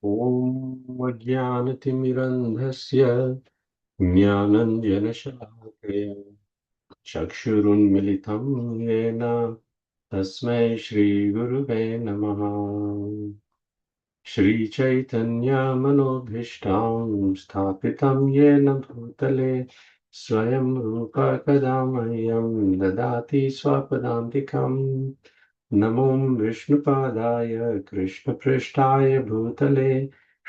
ॐ अज्ञानतिमिरन्धस्य ज्ञानञ्जनशलाकया चक्षुरुन्मिलितं येन तस्मै श्रीगुरुवे नमः। श्रीचैतन्यमनोभीष्टां स्थापितं येन भूतले स्वयं रूप कदा मह्यं ददाति स्वपदान्तिकम्। नमो विष्णुपादाय कृष्णपृष्ठाय भूतले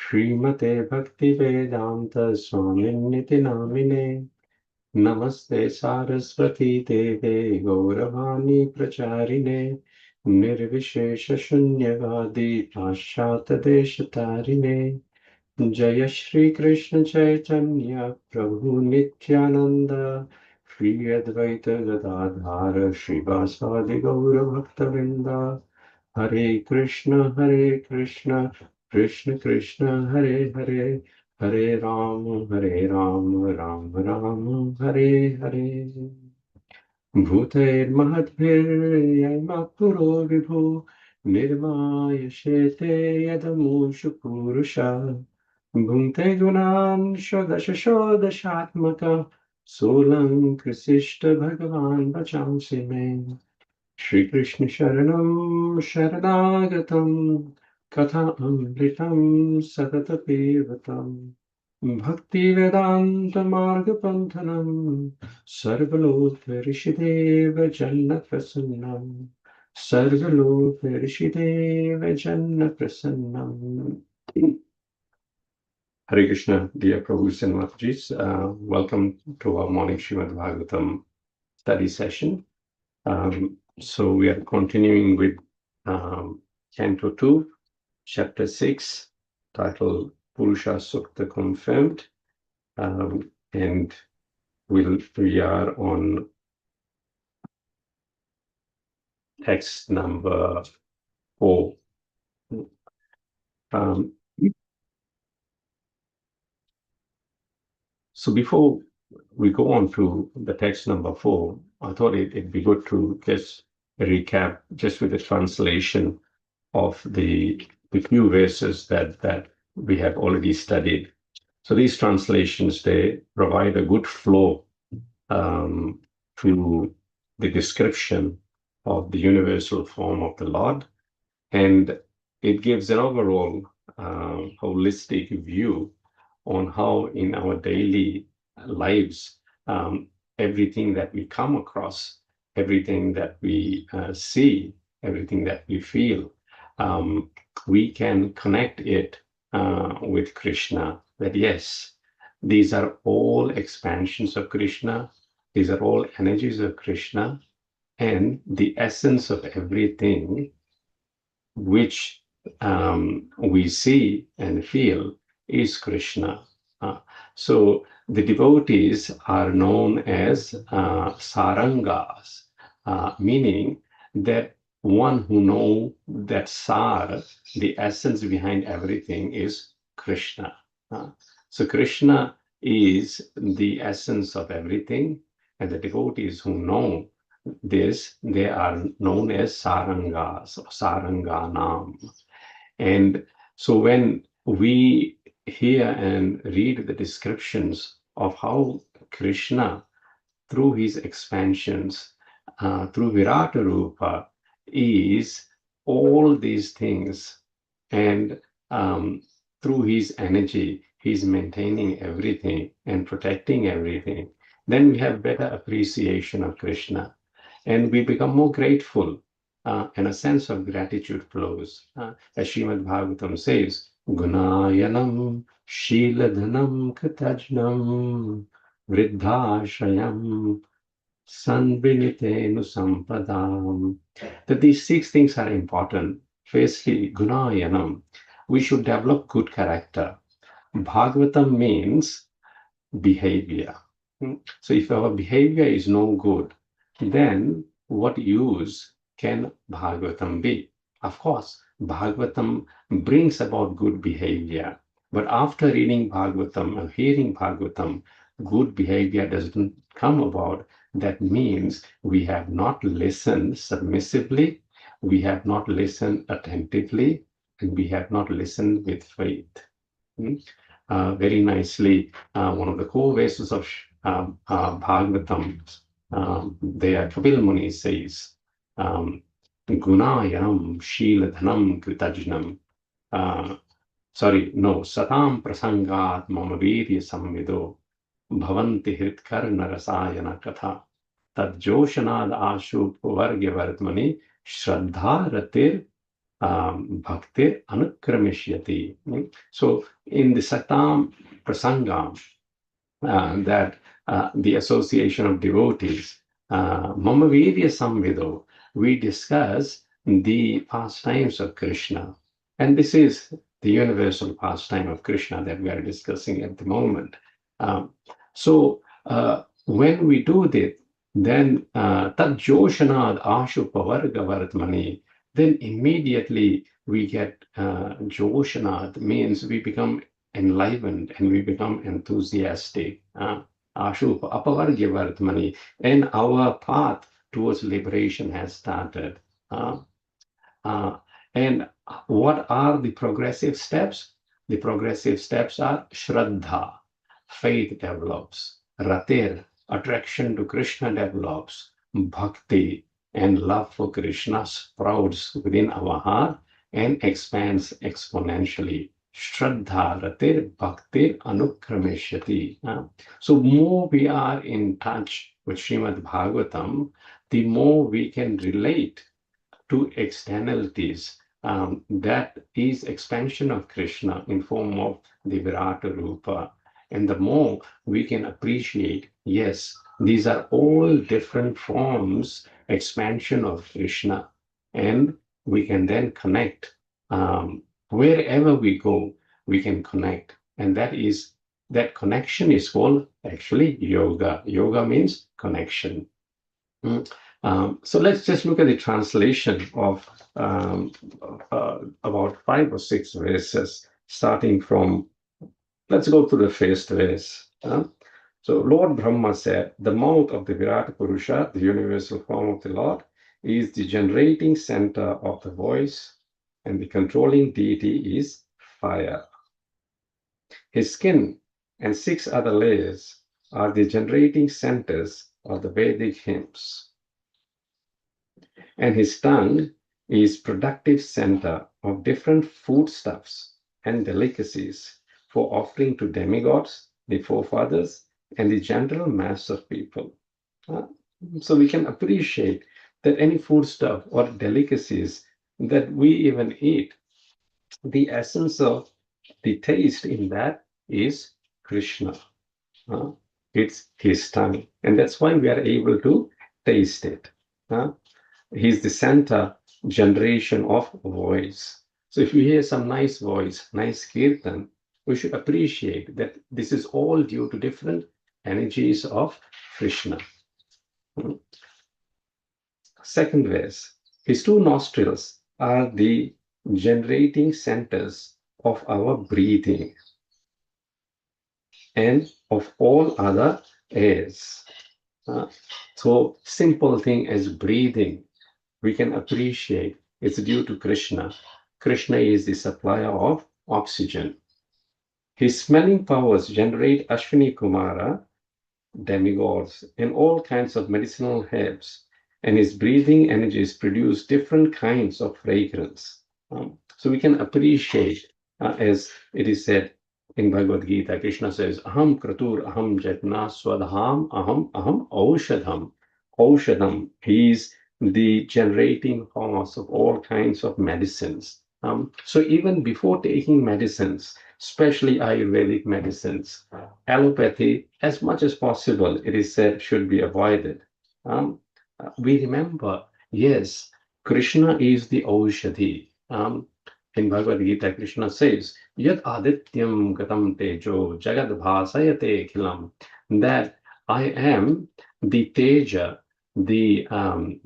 श्रीमते भक्तिवेदान्त स्वामिन्निति नामिने। नमस्ते सारस्वती देवे गौरवाणी प्रचारिणे निर्विशेषशून्यवादी पाश्चात्यदेशतारिणे। जय श्री कृष्ण चैतन्य प्रभु नित्यानंद श्री अद्वैत गदाधार श्रीवासादि गौर भक्तवृंद। हरे कृष्ण कृष्ण कृष्ण हरे हरे, हरे राम राम राम हरे हरे। भूतैर्महद्भिर्यैमत्पुरो विभो निर्माय शेते यदमूषु पुरुषा भुङ्क्ते गुणान् षोडशात्मकः सोऽलङ्कृशिष्ट भगवान् वचांसि मे। श्रीकृष्ण शरणं शरणागतं कथामृतं सततपेवतम् भक्तिवेदान्तमार्गपन्थनं सर्वलोकऋषिदेव जन्नप्रसन्नं सर्वलोकऋषिदेव जन्नप्रसन्नम्। Hare Krishna, dear Prabhus and Matajis. Welcome to our morning Srimad Bhagavatam study session. So we are continuing with Canto 2, Chapter 6, titled Puruṣa-sūkta Confirmed. And we are on text number 4. So before we go on to the text number 4, I thought it'd be good to just recap just with the translation of the few verses that we have already studied. So these translations, they provide a good flow to the description of the universal form of the Lord, and it gives an overall holistic view on how in our daily lives, everything that we come across, everything that we see, everything that we feel, we can connect it with Krishna. That yes, these are all expansions of Krishna, these are all energies of Krishna, and the essence of everything which we see and feel is Krishna. So the devotees are known as sarangas, meaning that one who know that sar, the essence behind everything, is Krishna. So Krishna is the essence of everything, and the devotees who know this, they are known as sarangas or saranganam. And so when we hear and read the descriptions of how Krishna, through his expansions, through Virata Rupa, is all these things, and through his energy, he's maintaining everything and protecting everything, then we have better appreciation of Krishna, and we become more grateful, and a sense of gratitude flows. As Srīmad Bhāgavatam says, Gunayanam Shīladhanam Katajnam Vriddhashayam Sanvinitenu Sampadam. That these 6 things are important. Firstly, Gunayanam. We should develop good character. Bhagavatam means behavior. So if our behavior is no good, then what use can Bhagavatam be? Of course, Bhagavatam brings about good behavior. But after reading Bhagavatam and hearing Bhagavatam, good behavior doesn't come about. That means we have not listened submissively, we have not listened attentively, and we have not listened with faith. Very nicely, one of the core verses of Bhagavatam, there Kapil Muni says, Gunayam Shiladhanam Kritajnam. Satam Prasangat Mamavirya Samvido Bhavanti Hritkarna Rasayana Katha Tadjoshanad Ashu Vargya Vartmani Shraddha Ratir Bhaktir Anukrameshyati. So in the Satam Prasangam, that the association of devotees, Mamavirya Samvido, we discuss the pastimes of Krishna. And this is the universal pastime of Krishna that we are discussing at the moment. So when we do this, then Tad Joshanad Ashu Pavarga Vartmani, then immediately we get Joshanad, means we become enlivened and we become enthusiastic. Ashu Apavargya Vartmani, and our path towards liberation has started. And what are the progressive steps? The progressive steps are Shraddha, faith develops. Ratir, attraction to Krishna develops. Bhakti, and love for Krishna sprouts within our heart and expands exponentially. Shraddha, Ratir, Bhakti, Anukrameshyati. So more we are in touch with Srīmad Bhāgavatam, the more we can relate to externalities. That is expansion of Krishna in form of the Virata Rupa. And the more we can appreciate, yes, these are all different forms, expansion of Krishna. And we can then connect. Wherever we go, we can connect. And that connection is called actually yoga. Yoga means connection. So let's just look at the translation of about 5 or 6 verses, starting from, let's go to the first verse. So Lord Brahma said, the mouth of the Virata Purusha, the universal form of the Lord, is the generating center of the voice, and the controlling deity is fire. His skin and 6 other layers are the generating centers of the Vedic hymns. And his tongue is productive center of different foodstuffs and delicacies for offering to demigods, the forefathers, and the general mass of people. So we can appreciate that any foodstuff or delicacies that we even eat, the essence of the taste in that is Krishna. It's his tongue. And that's why we are able to taste it. He's the center generation of voice. So if you hear some nice voice, nice kirtan, we should appreciate that this is all due to different energies of Krishna. Second verse, his 2 nostrils are the generating centers of our breathing and of all other airs. So simple thing as breathing, we can appreciate it's due to Krishna. Krishna is the supplier of oxygen. His smelling powers generate Ashwini Kumara, demigods, and all kinds of medicinal herbs. And his breathing energies produce different kinds of fragrance. So we can appreciate, as it is said in Bhagavad Gita, Krishna says, Aham Kratur, Aham Jatna, Swadham, Aham Aushadham. Aushadham, he is the generating cause of all kinds of medicines. So even before taking medicines, especially Ayurvedic medicines, allopathy, as much as possible, it is said, should be avoided. We remember, yes, Krishna is the Aushadhi. In Bhagavad Gita, Krishna says, Yat adityam gatam tejo jagad bhasayate khilam, that I am the teja, the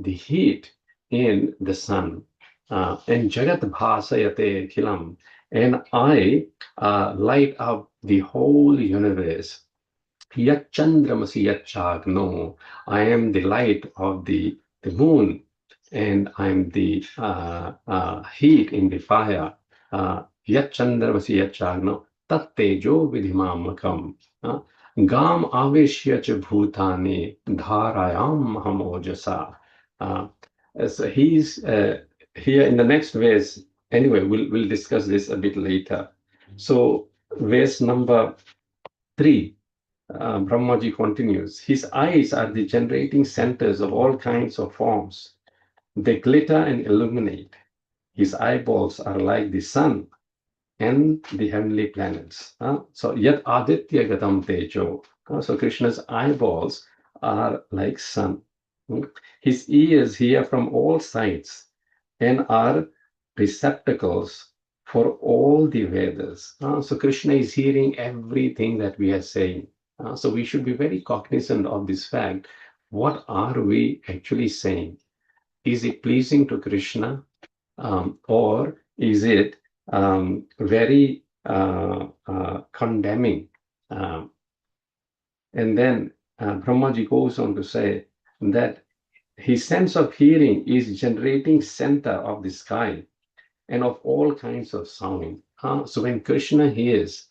heat in the sun, and jagat bhasayate khilam, and I light up the whole universe. Yat chandramasi yat chagno, I am the light of the moon, and I'm the heat in the fire. Yat chandramasi yat chagno tat tejo vidhimamakam. Gam aveshya cha bhutani dharayam hamojasa. So he's here in the next verse. Anyway, we'll discuss this a bit later. So verse number 3, Brahmaji continues. His eyes are the generating centers of all kinds of forms. They glitter and illuminate. His eyeballs are like the sun and the heavenly planets. So yat aditya gatam tejo. So Krishna's eyeballs are like sun. His ears hear from all sides and are receptacles for all the Vedas. So Krishna is hearing everything that we are saying. So we should be very cognizant of this fact. What are we actually saying? Is it pleasing to Krishna, or is it very condemning? And then Brahmaji goes on to say that his sense of hearing is generating center of the sky and of all kinds of sound. So when Krishna hears,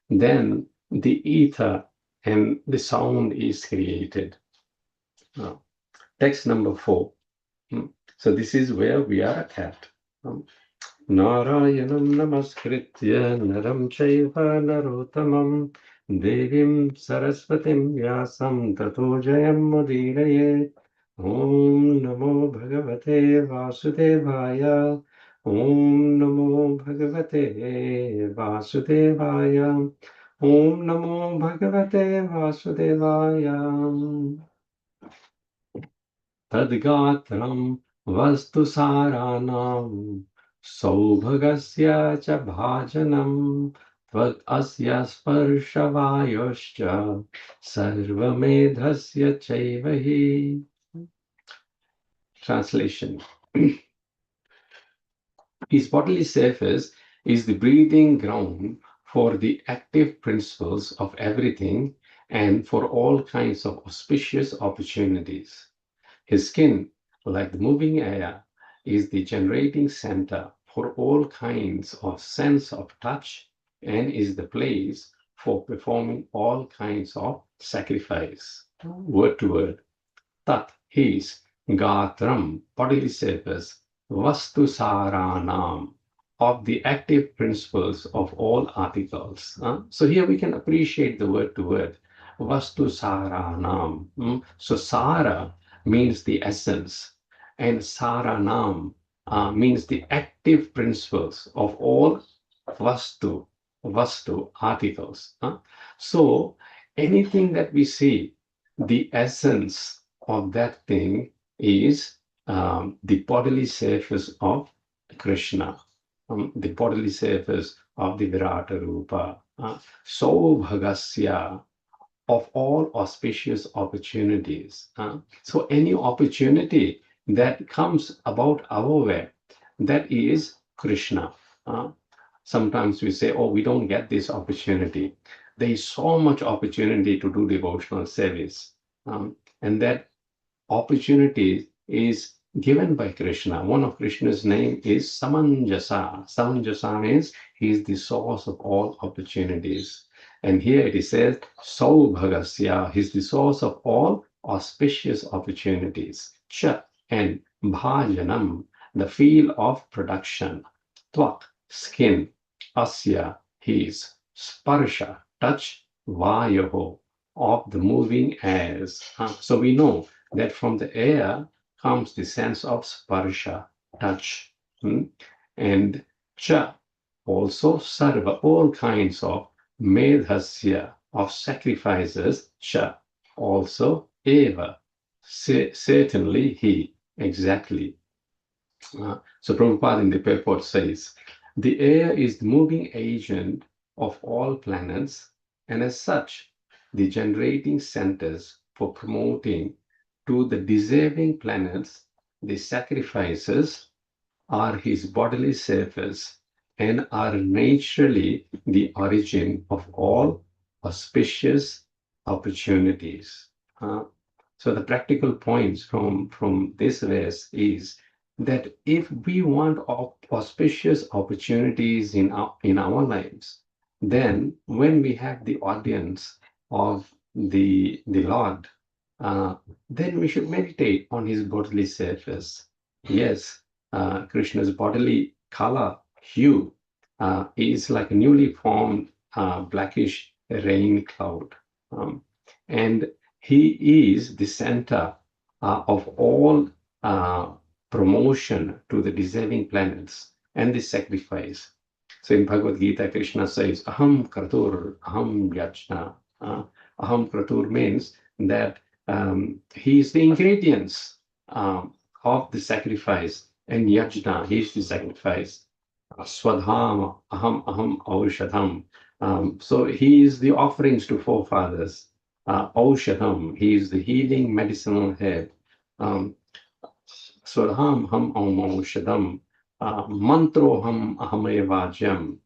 then the ether and the sound is created. Text number 4. So this is where we are at. Narayanam namaskritya naram chaiva narottamam devim saraswatim vyasam tato jayam mudiraye. Om namo bhagavate vasudevaya. Om namo bhagavate vasudevaya. Om namo bhagavate vasudevaya. Tadgatram vastu saranam saubhagasya cha bhajanam tvad asya sparshavayoscha sarvamedhasya chaivahi. Translation. His bodily surface is the breathing ground for the active principles of everything and for all kinds of auspicious opportunities. His skin, like the moving air, is the generating center for all kinds of sense of touch and is the place for performing all kinds of sacrifice. Word to word. Tat, his, gatram, bodily surface, vastu saranam, of the active principles of all articles. So here we can appreciate the word to word. Vastu saranam. So sara means the essence, and saranam means the active principles of all vastu articles. So anything that we see, the essence of that thing is the bodily surface of Krishna, the bodily surface of the Virata Rupa. Saubhagasya, of all auspicious opportunities. So any opportunity that comes about our way, that is Krishna. Sometimes we say, oh, we don't get this opportunity. There is so much opportunity to do devotional service. And that opportunity is given by Krishna. One of Krishna's name is Samanjasa. Samanjasa means he is the source of all opportunities. And here it says, Saubhagasya, he is the source of all auspicious opportunities. Cha, and Bhajanam, the field of production. Tvak, skin. Asya, his. Sparsha, touch. Vayoho, of the moving airs. So we know that from the air comes the sense of sparsha, touch. And cha, also sarva, all kinds of medhasya, of sacrifices, cha, also eva, certainly he, exactly. So Prabhupada in the purport says, the air is the moving agent of all planets, and as such, the generating centers for promoting to the deserving planets the sacrifices are his bodily surface and are naturally the origin of all auspicious opportunities. So the practical points from this verse is that if we want auspicious opportunities in our lives, then when we have the audience of the Lord, then we should meditate on his bodily surface. Yes, Krishna's bodily color, hue, is like a newly formed blackish rain cloud. And he is the center of all promotion to the deserving planets and the sacrifice. So in Bhagavad Gita, Krishna says, Aham Kratur, Aham Yajna. Aham Kratur means that he is the ingredients of the sacrifice, and Yajna, he is the sacrifice. Swadham, Aham Aushadham. So he is the offerings to forefathers. Aushadham, he is the healing medicinal herb. Swadham Ham Aushadham. Mantroham Ahamevajam.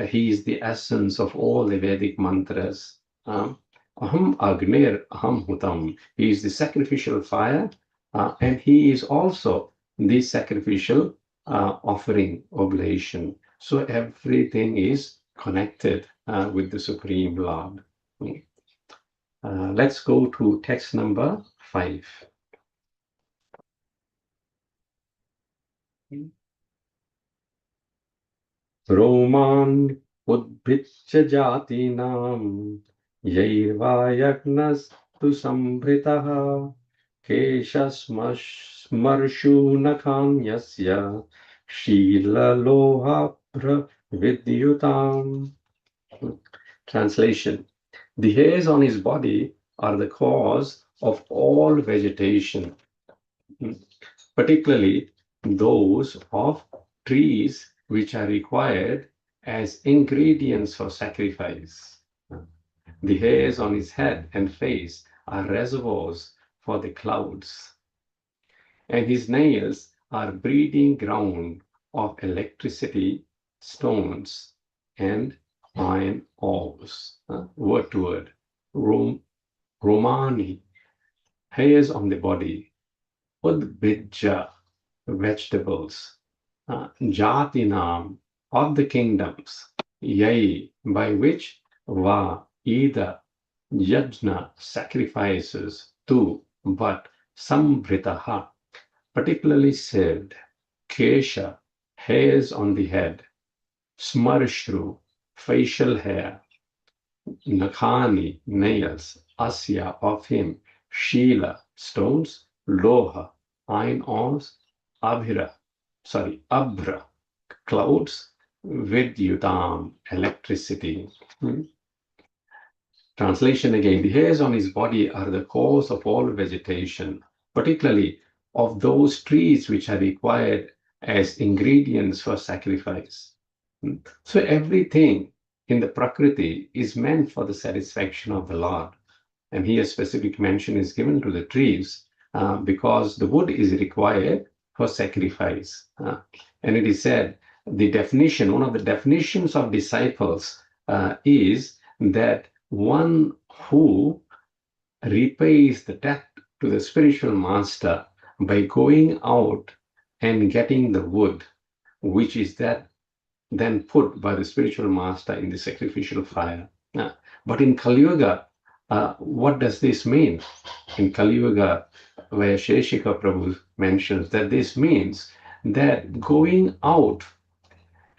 He is the essence of all the Vedic mantras. Aham Agnir Aham Hutam. He is the sacrificial fire, and he is also the sacrificial offering, oblation. So everything is connected with the Supreme Lord. Let's go to text number 5. Roman Udbhitya Jatinam Yairvayagnastu Sambritaha Keshasmarshu Shila Loha Vidyutam. Translation: the hairs on his body are the cause of all vegetation, particularly those of trees which are required as ingredients for sacrifice. The hairs on his head and face are reservoirs for the clouds, and his nails are breeding ground of electricity, stones, and iron ores. Word to word. Romani, hairs on the body. Udbhija, vegetables. Jatinam, of the kingdoms. Yai, by which va, either. Yajna, sacrifices. Tu, but. Sambritaha, particularly served. Kesha, hairs on the head. Smarshru, facial hair. Nakhani, nails. Asya, of him. Shila, stones. Loha, iron ores. Abhra, clouds. Vidyutam, electricity. Translation again: the hairs on his body are the cause of all vegetation, particularly of those trees which are required as ingredients for sacrifice. So everything in the Prakriti is meant for the satisfaction of the Lord. And here specific mention is given to the trees because the wood is required for sacrifice. And it is said, one of the definitions of disciples is that one who repays the debt to the spiritual master by going out and getting the wood, which is that then put by the spiritual master in the sacrificial fire. But in Kali Yuga, what does this mean? In Kali Yuga, where Sheshika Prabhu mentions that this means that going out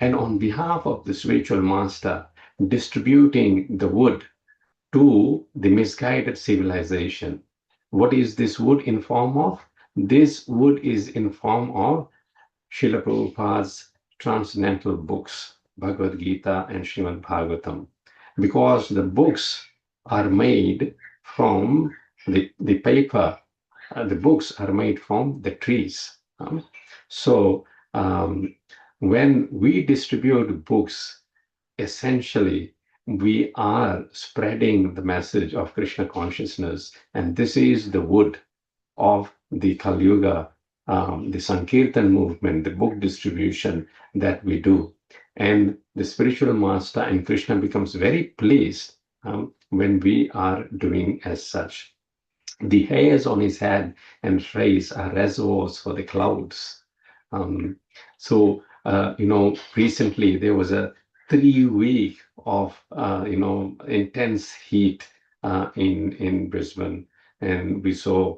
and on behalf of the spiritual master, distributing the wood to the misguided civilization. What is this wood in form of? This wood is in form of Srila Prabhupada's transcendental books, Bhagavad Gita and Srimad Bhagavatam, because the books are made from the paper. The books are made from the trees. So when we distribute books, essentially we are spreading the message of Krishna consciousness, and this is the wood of the Kali Yuga, the Sankirtan movement, the book distribution that we do. And the spiritual master and Krishna becomes very pleased when we are doing as such. The hairs on his head and face are reservoirs for the clouds. So, recently there was a 3 week of, intense heat in Brisbane, and we saw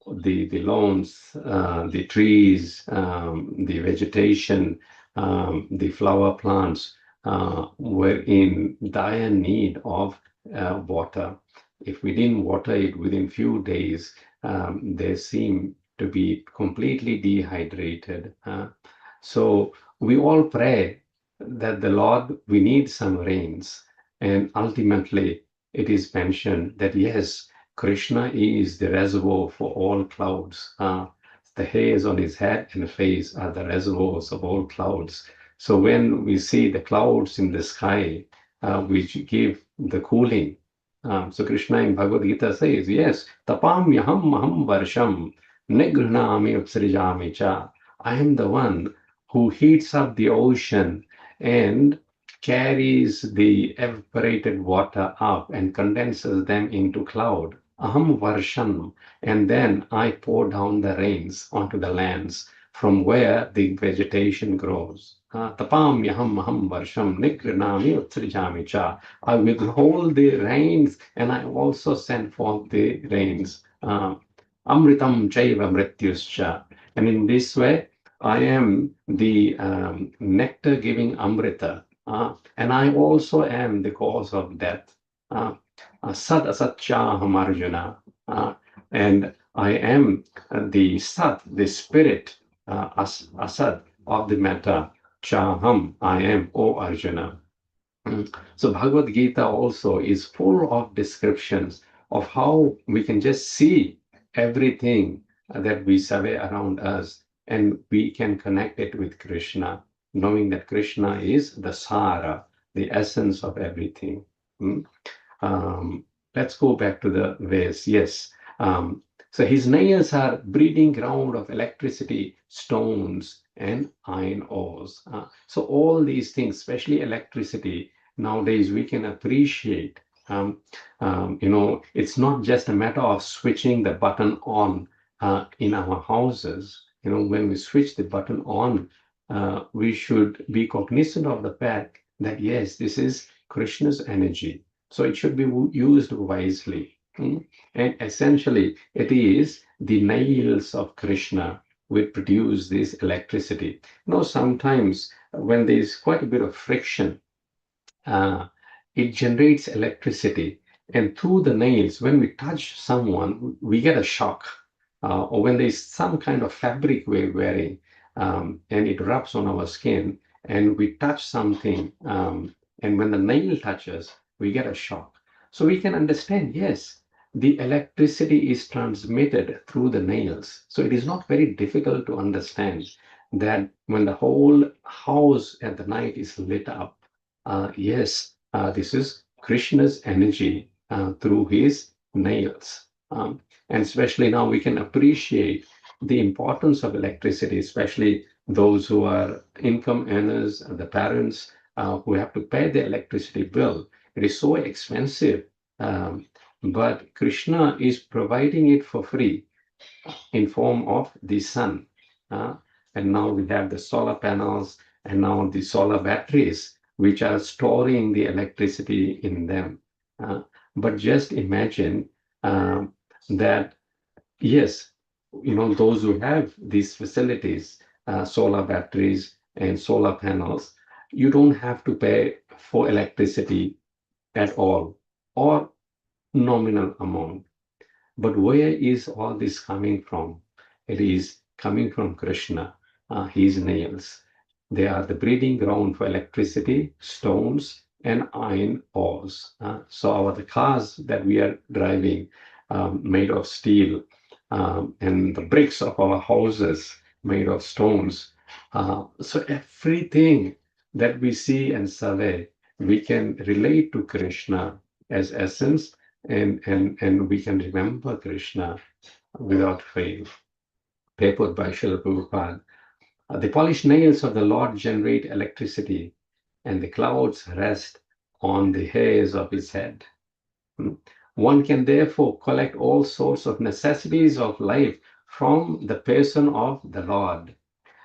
the lawns, the trees, the vegetation, the flower plants were in dire need of water. If we didn't water it within few days, they seem to be completely dehydrated. So we all pray that the Lord, we need some rains. And ultimately, it is mentioned that yes, Krishna is the reservoir for all clouds. The hairs on his head and face are the reservoirs of all clouds. So when we see the clouds in the sky, which give the cooling, so Krishna in Bhagavad Gita says, yes, tapamyaham maham varsham nigrhnami upsrijami cha. I am the one who heats up the ocean and carries the evaporated water up and condenses them into cloud. Aham varsham. And then I pour down the rains onto the lands from where the vegetation grows. Tapamyaham maham varsham nigrhnami upsrijami cha. I withhold the rains and I also send forth the rains. Amritam chaiva mrityuscha. And in this way, I am the nectar giving Amrita. And I also am the cause of death. Sad asatchaham Arjuna. And I am the Sat, the spirit, Asad of the matter. Chaham, I am, O Arjuna. So Bhagavad Gita also is full of descriptions of how we can just see everything that we survey around us, and we can connect it with Krishna, knowing that Krishna is the Sara, the essence of everything. Let's go back to the verse. Yes. So his nails are breeding ground of electricity, stones, and iron ores. So all these things, especially electricity, nowadays we can appreciate. It's not just a matter of switching the button on in our houses. When we switch the button on, we should be cognizant of the fact that yes, this is Krishna's energy. So it should be used wisely. And essentially, it is the nails of Krishna which produce this electricity. Sometimes when there is quite a bit of friction, it generates electricity. And through the nails, when we touch someone, we get a shock. Or when there's some kind of fabric we're wearing, and it rubs on our skin, and we touch something, and when the nail touches, we get a shock. So we can understand, yes, the electricity is transmitted through the nails. So it is not very difficult to understand that when the whole house at the night is lit up, yes, this is Krishna's energy through his nails. And especially now we can appreciate the importance of electricity, especially those who are income earners, the parents who have to pay the electricity bill. It is so expensive, but Krishna is providing it for free in form of the sun. And now we have the solar panels and now the solar batteries, which are storing the electricity in them. But just imagine that, yes, those who have these facilities, solar batteries and solar panels, you don't have to pay for electricity at all or nominal amount. But where is all this coming from? It is coming from Krishna, his nails. They are the breeding ground for electricity, stones, and iron ores. So the cars that we are driving made of steel, and the bricks of our houses made of stones. So everything that we see and survey, we can relate to Krishna as essence, and we can remember Krishna without fail. Papered by Srila Prabhupada. The polished nails of the Lord generate electricity, and the clouds rest on the hairs of his head. One can therefore collect all sorts of necessities of life from the person of the Lord.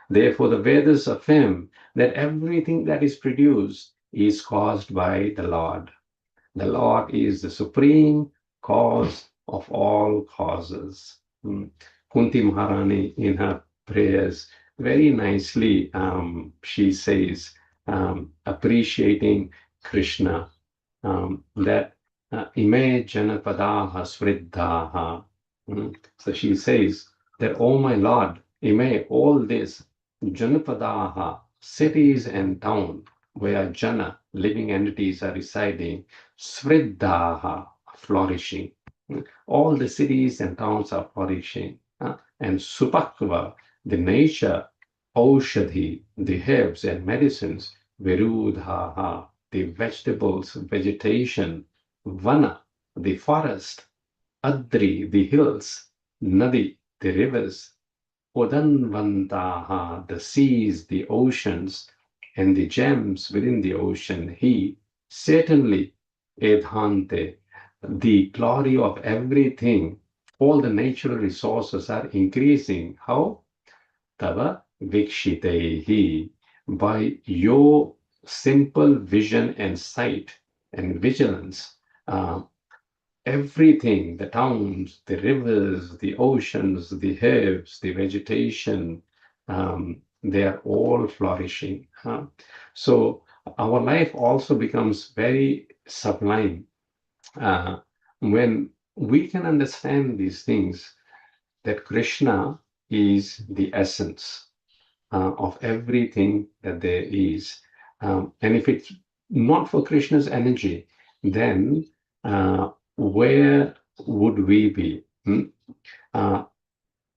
Therefore, the Vedas affirm that everything that is produced is caused by the Lord. The Lord is the supreme cause of all causes. Kunti Maharani, in her prayers, very nicely, she says, appreciating Krishna, that ime janapadaha svriddhaha. So she says that, oh my Lord, ime, all this, janapadaha, cities and towns, where jana, living entities, are residing, svriddhaha, flourishing. All the cities and towns are flourishing. And supakva, the nature, aushadhi, the herbs and medicines, virudhaha, the vegetables, vegetation, vana, the forest, adri, the hills, nadi, the rivers, udanvantaha, the seas, the oceans, and the gems within the ocean. He, certainly, edhante, the glory of everything, all the natural resources are increasing. How? Tava vikshitehi, by your simple vision and sight and vigilance. Everything, the towns, the rivers, the oceans, the herbs, the vegetation, they are all flourishing. So our life also becomes very sublime when we can understand these things, that Krishna is the essence of everything that there is. And if it's not for Krishna's energy, then where would we be?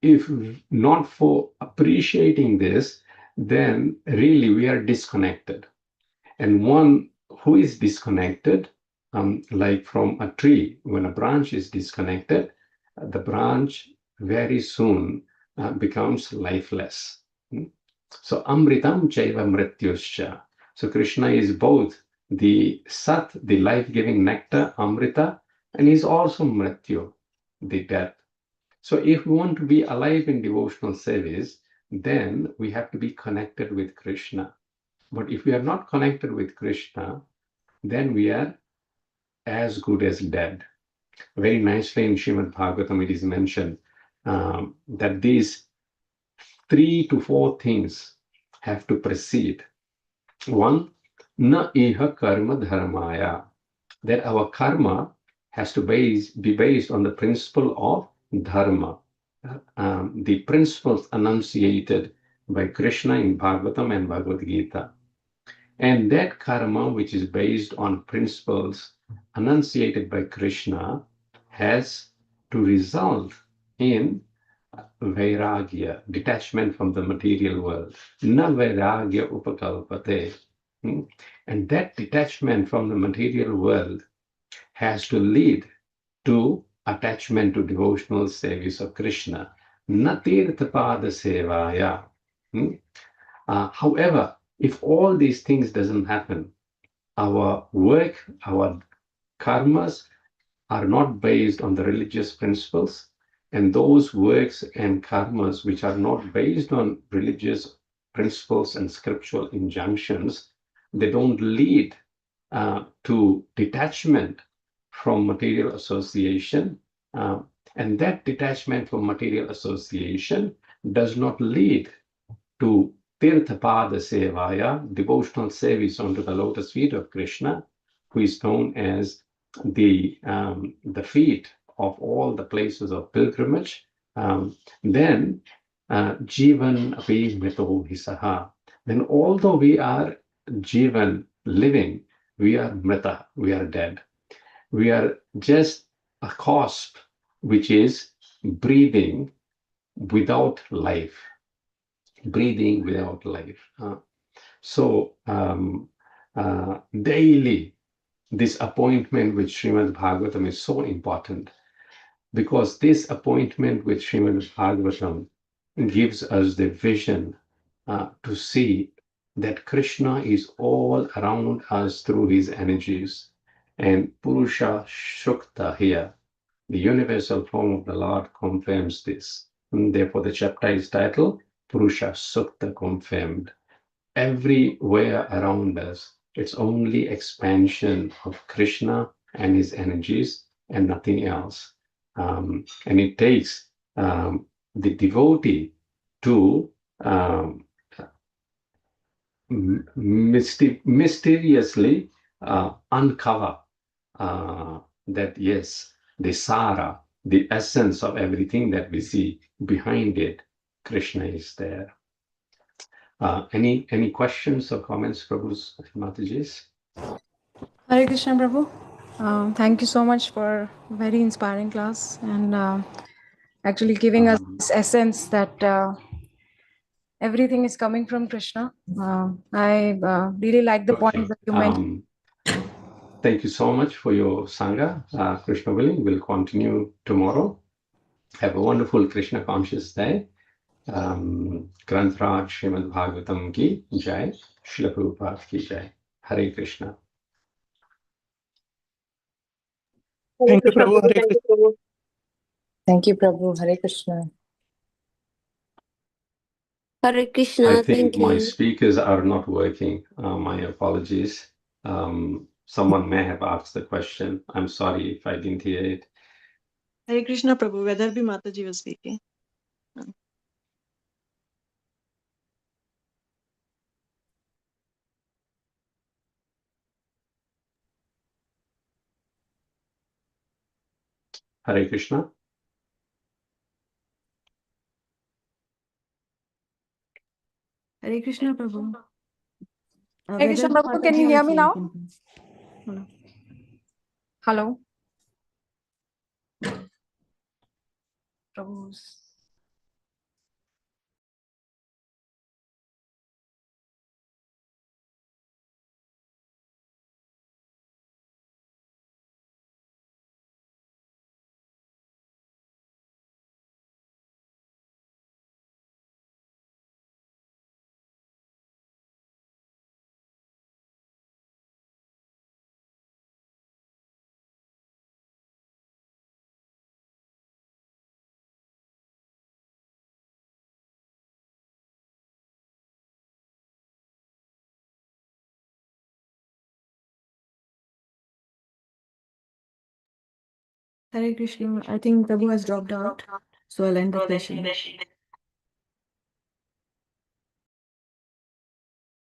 If not for appreciating this, then really we are disconnected. And one who is disconnected, like from a tree, when a branch is disconnected, the branch very soon becomes lifeless. So amritam chaiva mrityuscha. So Krishna is both the sat, the life-giving nectar, amrita, and he's also mrityu, the death. So if we want to be alive in devotional service, then we have to be connected with Krishna. But if we are not connected with Krishna, then we are as good as dead. Very nicely in Srīmad Bhāgavatam it is mentioned that these 3 to 4 things have to precede. One, na iha karma dharmaya, that our karma has to be based on the principle of dharma, the principles enunciated by Krishna in Bhagavatam and Bhagavad Gita. And that karma, which is based on principles enunciated by Krishna, has to result in vairagya, detachment from the material world. Na vairagya upakalpate. And that detachment from the material world has to lead to attachment to devotional service of Krishna. Na tirthapada sevaya. However, if all these things doesn't happen, our work, our karmas are not based on the religious principles, and those works and karmas which are not based on religious principles and scriptural injunctions, they don't lead to detachment from material association, and that detachment from material association does not lead to tirthapada sevaya, devotional service onto the lotus feet of Krishna, who is known as the feet of all the places of pilgrimage. Then jivan api mrito hisaha. Then although we are jivan, living, we are mrita, we are dead. We are just a cusp which is breathing without life. Breathing without life. So daily, this appointment with Srīmad Bhāgavatam is so important, because this appointment with Srīmad Bhāgavatam gives us the vision to see that Krishna is all around us through his energies. And Puruṣa-sūkta here, the universal form of the Lord, confirms this. And therefore, the chapter is titled Puruṣa-sūkta confirmed. Everywhere around us, it's only expansion of Krishna and his energies and nothing else. And it takes the devotee to mysteriously uncover that, yes, the Sara, the essence of everything that we see behind it, Krishna is there. Any questions or comments, Prabhu's and Mataji's? Hare Krishna, Prabhu. Thank you so much for very inspiring class and actually giving us this essence that everything is coming from Krishna. I really like the point that you mentioned. Thank you so much for your Sangha. Krishna willing, we'll continue tomorrow. Have a wonderful Krishna conscious day. Granth Raj Srimad Bhagavatam ki jai, Srila Prabhupada ki jai. Hare Krishna. Thank you, Prabhu. Hare Krishna. Thank you, Prabhu. Hare Krishna. Hare Krishna. I think Thank my you. speakers are not working. My apologies. Someone may have asked the question. I'm sorry if I didn't hear it. Hare Krishna, Prabhu. Whether be Mataji was speaking. Hare Krishna. Hare Krishna, Prabhu. Hare Krishna, Prabhu. Can you hear me now? Hello. Prabhu's. Hare Krishna. I think Prabhu has dropped out, so I'll end the session.